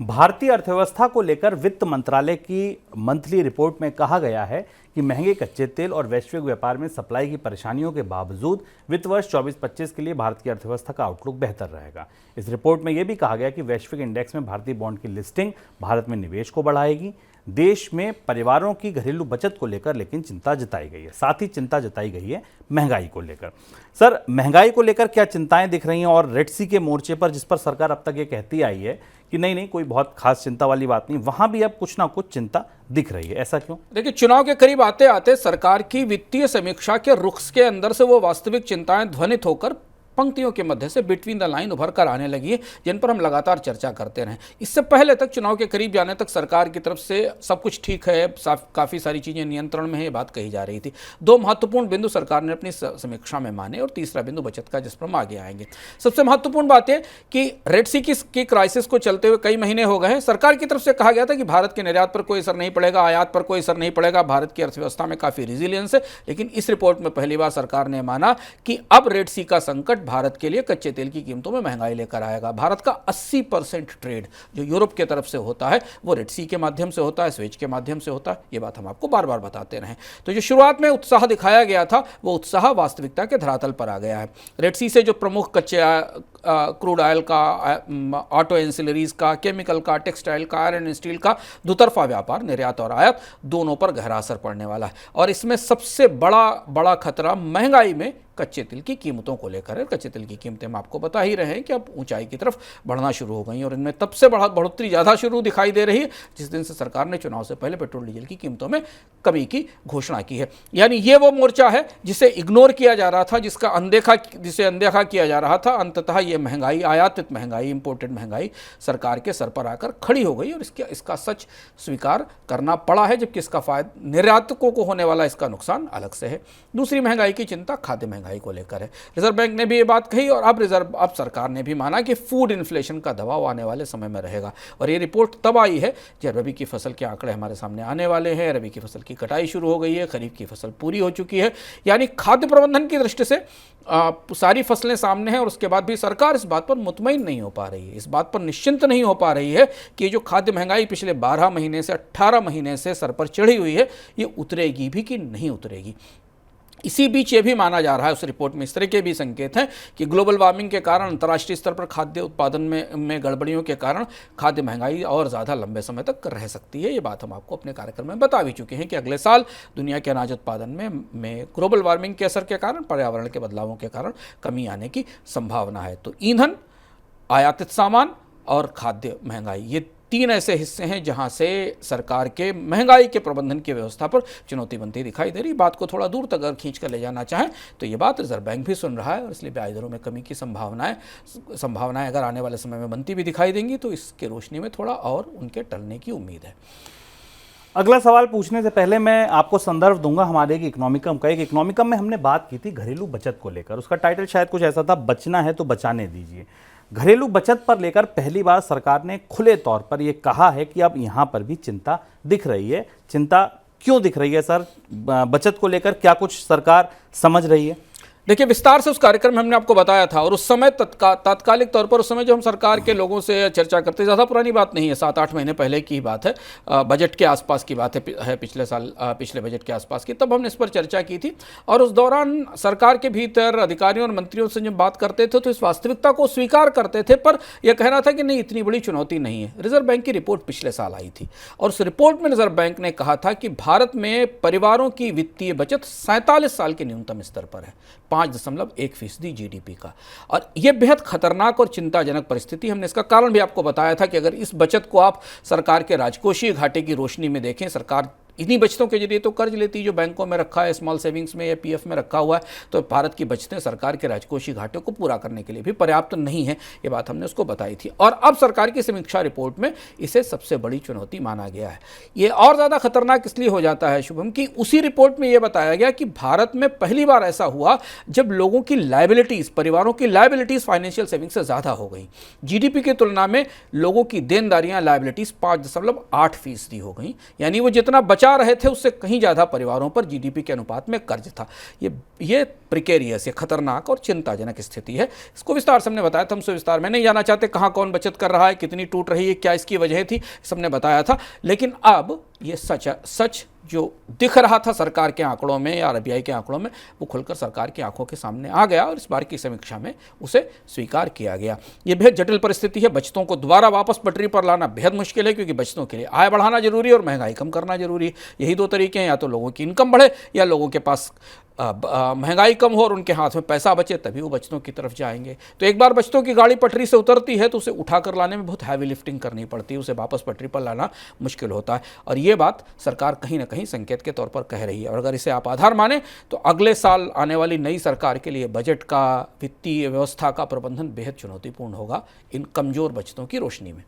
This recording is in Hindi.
भारतीय अर्थव्यवस्था को लेकर वित्त मंत्रालय की मंथली रिपोर्ट में कहा गया है कि महंगे कच्चे तेल और वैश्विक व्यापार में सप्लाई की परेशानियों के बावजूद वित्त वर्ष 24-25 के लिए भारत की अर्थव्यवस्था का आउटलुक बेहतर रहेगा। इस रिपोर्ट में यह भी कहा गया कि वैश्विक इंडेक्स में भारतीय बॉन्ड की लिस्टिंग भारत में निवेश को बढ़ाएगी। देश में परिवारों की घरेलू बचत को लेकर लेकिन चिंता जताई गई है, साथ ही चिंता जताई गई है महंगाई को लेकर। सर, महंगाई को लेकर क्या चिंताएं दिख रही हैं? और रेड सी के मोर्चे पर जिस पर सरकार अब तक ये कहती आई है कि नहीं कोई बहुत खास चिंता वाली बात नहीं, वहां भी अब कुछ ना कुछ चिंता दिख रही है, ऐसा क्यों? देखिए, चुनाव के करीब आते आते सरकार की वित्तीय समीक्षा के रुख के अंदर से वो वास्तविक चिंताएं ध्वनित होकर पंक्तियों के मध्य से बिटवीन द लाइन उभर कर आने लगी है, जिन पर हम लगातार चर्चा करते रहे। इससे पहले तक, चुनाव के करीब जाने तक, सरकार की तरफ से सब कुछ ठीक है, काफ़ी सारी चीज़ें नियंत्रण में है, ये बात कही जा रही थी। दो महत्वपूर्ण बिंदु सरकार ने अपनी समीक्षा में माने और तीसरा बिंदु बचत का, जिस पर हम आगे आएंगे। सबसे महत्वपूर्ण बात है कि रेड सी की क्राइसिस को चलते हुए कई महीने हो गए हैं। सरकार की तरफ से कहा गया था कि भारत के निर्यात पर कोई असर नहीं पड़ेगा, आयात पर कोई असर नहीं पड़ेगा, भारत की अर्थव्यवस्था में काफ़ी रिजिलियंस है। लेकिन इस रिपोर्ट में पहली बार सरकार ने माना कि अब रेड सी का संकट भारत के लिए कच्चे तेल की कीमतों में महंगाई लेकर आएगा। भारत का 80% ट्रेड जो यूरोप की तरफ से होता है वो रेड सी के माध्यम से होता है, स्वेज के माध्यम से होता है। ये बात हम आपको बार बार बताते रहे। तो जो शुरुआत में उत्साह दिखाया गया था वो उत्साह वास्तविकता के धरातल पर आ गया है। रेड सी से जो प्रमुख कच्चे क्रूड ऑयल का, ऑटो एंसिलरीज का, केमिकल का, टेक्सटाइल का, आयरन एंड स्टील का दुतरफा व्यापार, निर्यात और आयात दोनों पर गहरा असर पड़ने वाला है। और इसमें सबसे बड़ा खतरा महंगाई में कच्चे तेल की कीमतों को लेकर है। कच्चे तेल की कीमतें हम आपको बता ही रहे हैं कि अब ऊंचाई की तरफ बढ़ना शुरू हो गई और इनमें तब से बढ़ोतरी ज़्यादा शुरू दिखाई दे रही है जिस दिन से सरकार ने चुनाव से पहले पेट्रोल डीजल की कीमतों में कमी की घोषणा की है। यानी ये वो मोर्चा है जिसे इग्नोर किया जा रहा था, जिसे अनदेखा किया जा रहा था। अंततः ये महंगाई, आयातित महंगाई, इंपोर्टेड महंगाई सरकार के सर पर आकर खड़ी हो गई और इसका सच स्वीकार करना पड़ा है, जबकि इसका फायदा निर्यातकों को होने वाला इसका नुकसान अलग से है। दूसरी महंगाई की चिंता खाद्य महंगाई को लेकर है। रिजर्व बैंक ने भी ये बात कही और अब सरकार ने भी माना कि फूड इन्फ्लेशन का दबाव आने वाले समय में रहेगा। और ये रिपोर्ट तब आई है जब रबी की फसल के आंकड़े हमारे सामने आने वाले हैं। रबी की फसल की कटाई शुरू हो गई है, खरीफ की फसल पूरी हो चुकी है। यानी खाद्य प्रबंधन की दृष्टि से सारी फसलें सामने हैं और उसके बाद भी सरकार इस बात पर मुतमईन नहीं हो पा रही है, इस बात पर निश्चिंत नहीं हो पा रही है कि जो खाद्य महंगाई पिछले 12 महीने से 18 महीने से सर पर चढ़ी हुई है ये उतरेगी भी कि नहीं उतरेगी। इसी बीच ये भी माना जा रहा है, उस रिपोर्ट में इस तरह के भी संकेत हैं कि ग्लोबल वार्मिंग के कारण, अंतर्राष्ट्रीय स्तर पर खाद्य उत्पादन में गड़बड़ियों के कारण खाद्य महंगाई और ज़्यादा लंबे समय तक रह सकती है। ये बात हम आपको अपने कार्यक्रम में बता भी चुके हैं कि अगले साल दुनिया के अनाज उत्पादन में ग्लोबल वार्मिंग के असर के कारण, पर्यावरण के बदलावों के कारण कमी आने की संभावना है। तो ईंधन, आयातित सामान और खाद्य महंगाई, ये 3 ऐसे हिस्से हैं जहां से सरकार के महंगाई के प्रबंधन की व्यवस्था पर चुनौती बनती दिखाई दे रही। बात को थोड़ा दूर तक अगर खींच कर ले जाना चाहें तो ये बात रिजर्व बैंक भी सुन रहा है और इसलिए ब्याज दरों में कमी की संभावनाएं अगर आने वाले समय में बनती भी दिखाई देंगी तो इसके रोशनी में थोड़ा और उनके टलने की उम्मीद है। अगला सवाल पूछने से पहले मैं आपको संदर्भ दूंगा हमारे एक इकोनॉमिकम का। एक इकोनॉमिकम में हमने बात की थी घरेलू बचत को लेकर, उसका टाइटल शायद कुछ ऐसा था, बचना है तो बचाने दीजिए। घरेलू बचत पर लेकर पहली बार सरकार ने खुले तौर पर यह कहा है कि अब यहां पर भी चिंता दिख रही है। चिंता क्यों दिख रही है सर? बचत को लेकर क्या कुछ सरकार समझ रही है? देखिए, विस्तार से उस कार्यक्रम में हमने आपको बताया था और उस समय तात्कालिक तौर पर, उस समय जो हम सरकार के लोगों से चर्चा करते, ज़्यादा पुरानी बात नहीं है, 7-8 महीने पहले की बात है, बजट के आसपास की बात है, पिछले साल पिछले बजट के आसपास की, तब हमने इस पर चर्चा की थी। और उस दौरान सरकार के भीतर अधिकारियों और मंत्रियों से जब बात करते थे तो इस वास्तविकता को स्वीकार करते थे, पर यह कहना था कि नहीं, इतनी बड़ी चुनौती नहीं है। रिजर्व बैंक की रिपोर्ट पिछले साल आई थी और उस रिपोर्ट में रिजर्व बैंक ने कहा था कि भारत में परिवारों की वित्तीय बचत 47 साल के न्यूनतम स्तर पर है, 5.1% जीडीपी का। और यह बेहद खतरनाक और चिंताजनक परिस्थिति। हमने इसका कारण भी आपको बताया था कि अगर इस बचत को आप सरकार के राजकोषीय घाटे की रोशनी में देखें, सरकार इन्हीं बचतों के जरिए तो कर्ज लेती जो बैंकों में रखा है, स्मॉल सेविंग्स में या पीएफ में रखा हुआ है, तो भारत की बचतें सरकार के राजकोषीय घाटे को पूरा करने के लिए भी पर्याप्त नहीं है। ये बात हमने उसको बताई थी और अब सरकार की समीक्षा रिपोर्ट में इसे सबसे बड़ी चुनौती माना गया है। ये और ज़्यादा खतरनाक इसलिए हो जाता है शुभम कि उसी रिपोर्ट में यह बताया गया कि भारत में पहली बार ऐसा हुआ जब लोगों की लायबिलिटीज़, परिवारों की लायबिलिटीज़ फाइनेंशियल सेविंग से ज़्यादा हो गई। जीडीपी की तुलना में लोगों की देनदारियाँ, लायबिलिटीज़ 5.8% हो गई। यानी वो जितना बचा बचा रहे थे उससे कहीं ज़्यादा परिवारों पर जीडीपी के अनुपात में कर्ज था। ये प्रिकेरियस, ये खतरनाक और चिंताजनक स्थिति है। इसको विस्तार से हमने बताया था, हमसे विस्तार में नहीं जाना चाहते, कहाँ कौन बचत कर रहा है, कितनी टूट रही है, क्या इसकी वजह थी, सबने बताया था। लेकिन अब ये सच जो दिख रहा था सरकार के आंकड़ों में या आरबीआई के आंकड़ों में, वो खुलकर सरकार की आंखों के सामने आ गया और इस बार की समीक्षा में उसे स्वीकार किया गया। ये बेहद जटिल परिस्थिति है। बचतों को दोबारा वापस पटरी पर लाना बेहद मुश्किल है, क्योंकि बचतों के लिए आय बढ़ाना जरूरी है और महंगाई कम करना जरूरी है। यही दो तरीके हैं, या तो लोगों की इनकम बढ़े या लोगों के पास महंगाई कम हो और उनके हाथ में पैसा बचे, तभी वो बचतों की तरफ जाएंगे। तो एक बार बचतों की गाड़ी पटरी से उतरती है तो उसे उठाकर लाने में बहुत हैवी लिफ्टिंग करनी पड़ती है, उसे वापस पटरी पर लाना मुश्किल होता है। और ये बात सरकार कहीं ना कहीं संकेत के तौर पर कह रही है। और अगर इसे आप आधार माने तो अगले साल आने वाली नई सरकार के लिए बजट का, वित्तीय व्यवस्था का प्रबंधन बेहद चुनौतीपूर्ण होगा इन कमजोर बचतों की रोशनी में।